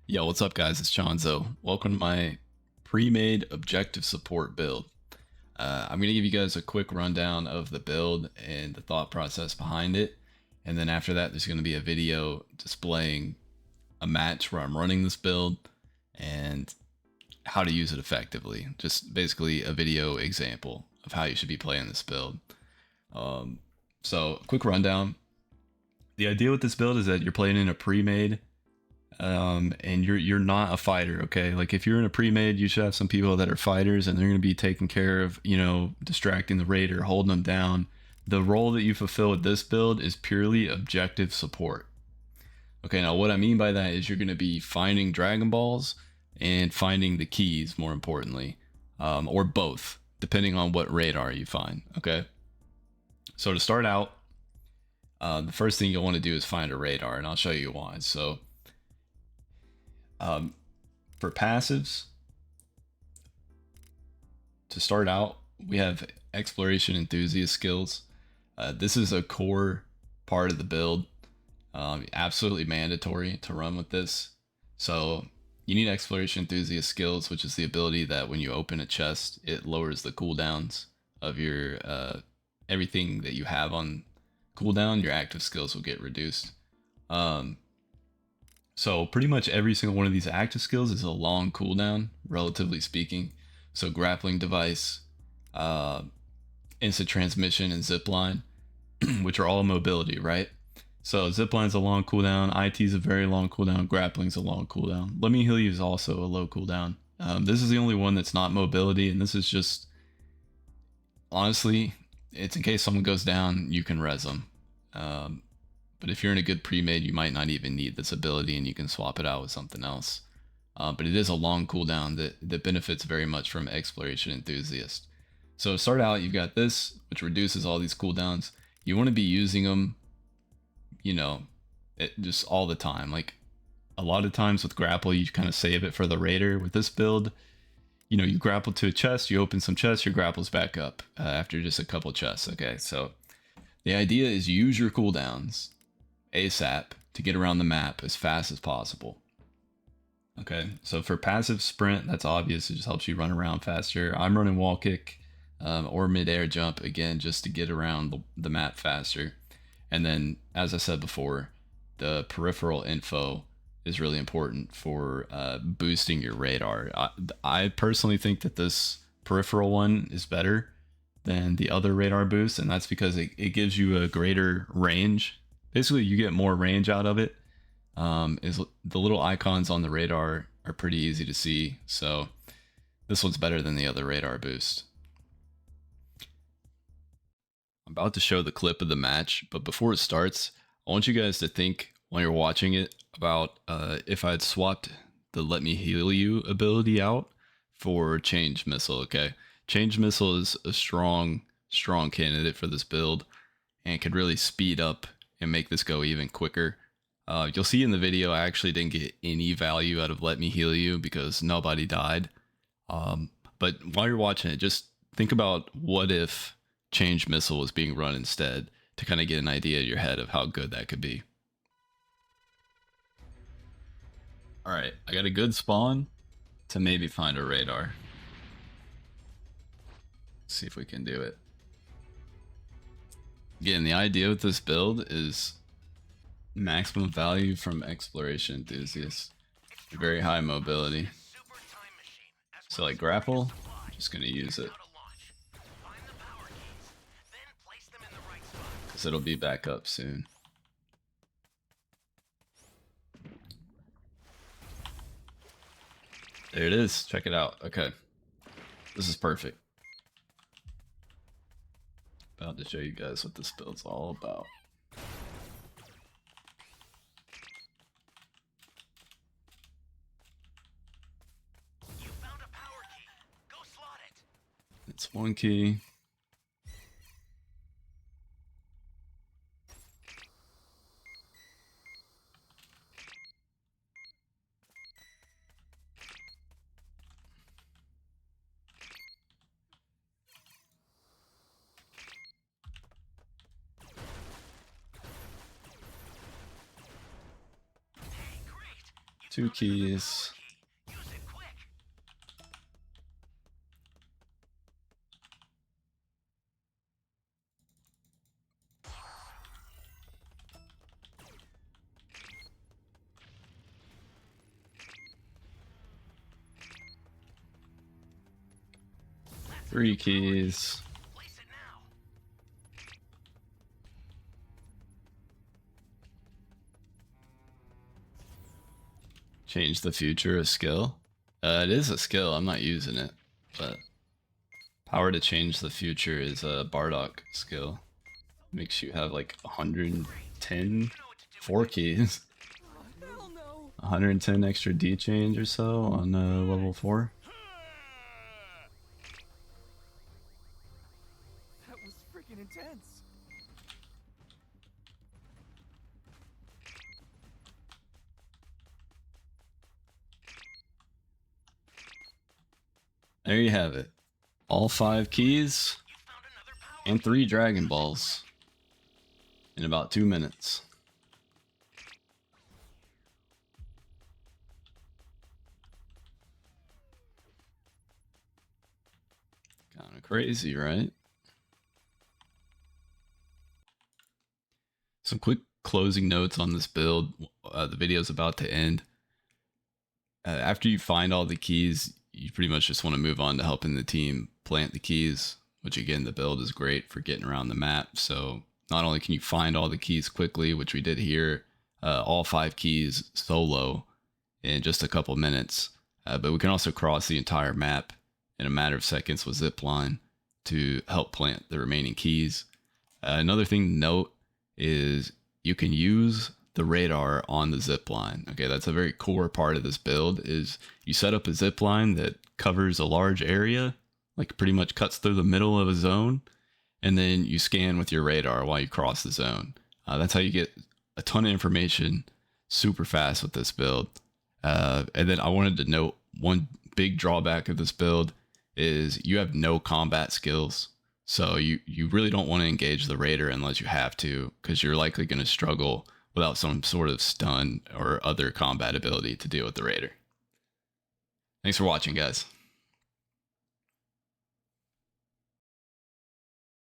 Yo, what's up, guys? It's Chonzo. Welcome to my pre-made objective support build. I'm going to give you guys a quick rundown of the build and the thought process behind it. And then after that, there's going to be a video displaying a match where I'm running this build and how to use it effectively. Just basically a video example of how you should be playing this build. So, quick rundown. The idea with this build is that you're playing in a pre-made and you're not a fighter, okay? Like if you're in a pre-made, you should have some people that are fighters and they're going to be taking care of, distracting the raider, holding them down. The role that you fulfill with this build is purely objective support. Okay, now what I mean by that is you're going to be finding Dragon Balls and finding the keys, more importantly, or both, depending on what radar you find, okay? So to start out, the first thing you'll want to do is find a radar, and I'll show you why. So for passives, to start out, we have exploration enthusiast skills. This is a core part of the build, absolutely mandatory to run with this. So you need exploration enthusiast skills, which is the ability that when you open a chest, it lowers the cooldowns of your everything that you have on cooldown. Your active skills will get reduced. So pretty much every single one of these active skills is a long cooldown, relatively speaking. So grappling device, instant transmission, and zipline, which are all mobility, right? So zipline's a long cooldown, IT's a very long cooldown, grappling's a long cooldown. Let Me Heal You is also a low cooldown. This is the only one that's not mobility, and this is just, honestly, it's in case someone goes down, you can res them. But if you're in a good pre-made, you might not even need this ability and you can swap it out with something else. But it is a long cooldown that benefits very much from Exploration Enthusiast. So to start out, you've got this, which reduces all these cooldowns. You want to be using them, just all the time. Like a lot of times with grapple, you kind of save it for the raider. With this build, you grapple to a chest, you open some chests, your grapple's back up after just a couple chests. Okay, so the idea is use your cooldowns ASAP to get around the map as fast as possible. Okay, so for passive sprint, that's obvious. It just helps you run around faster. I'm running wall kick or mid-air jump, again, just to get around the map faster. And then, as I said before, the peripheral info is really important for boosting your radar. I personally think that this peripheral one is better than the other radar boost, and that's because it gives you a greater range. Basically, you get more range out of it. Is the little icons on the radar are pretty easy to see, so this one's better than the other radar boost. I'm about to show the clip of the match, but before it starts, I want you guys to think while you're watching it about if I'd swapped the Let Me Heal You ability out for Change Missile, okay? Change Missile is a strong candidate for this build and could really speed up and make this go even quicker. You'll see in the video I actually didn't get any value out of Let Me Heal You because nobody died. But while you're watching it, just think about what if Change Missile was being run instead to kind of get an idea in your head of how good that could be. Alright, I got a good spawn to maybe find a radar. Let's see if we can do it. Again, the idea with this build is maximum value from Exploration Enthusiasts. Very high mobility. So like grapple, I'm just gonna use it. Because it'll be back up soon. There it is, check it out. Okay, this is perfect. About to show you guys what this build's all about. It's one key. 2 keys. Use it quick. 3 keys. Place it now. Change the future a skill. It is a skill. I'm not using it, but power to change the future is a Bardock skill. Makes you have like 110 4 keys. Hell no. 110 extra D change or so on level 4. That was freaking intense. There you have it. All 5 keys You found another power. and 3 Dragon Balls in about 2 minutes. Kind of crazy, right? Some quick closing notes on this build. The video's about to end. After you find all the keys, you pretty much just want to move on to helping the team plant the keys, which again, the build is great for getting around the map. So not only can you find all the keys quickly, which we did here, all 5 keys solo in just a couple minutes, but we can also cross the entire map in a matter of seconds with zipline to help plant the remaining keys. Another thing to note is you can use the radar on the zip line. Okay, that's a very core part of this build is you set up a zip line that covers a large area, like pretty much cuts through the middle of a zone, and then you scan with your radar while you cross the zone. That's how you get a ton of information super fast with this build. And then I wanted to note one big drawback of this build is you have no combat skills. So you really don't want to engage the raider unless you have to, because you're likely going to struggle without some sort of stun or other combat ability to deal with the raider. Thanks for watching, guys.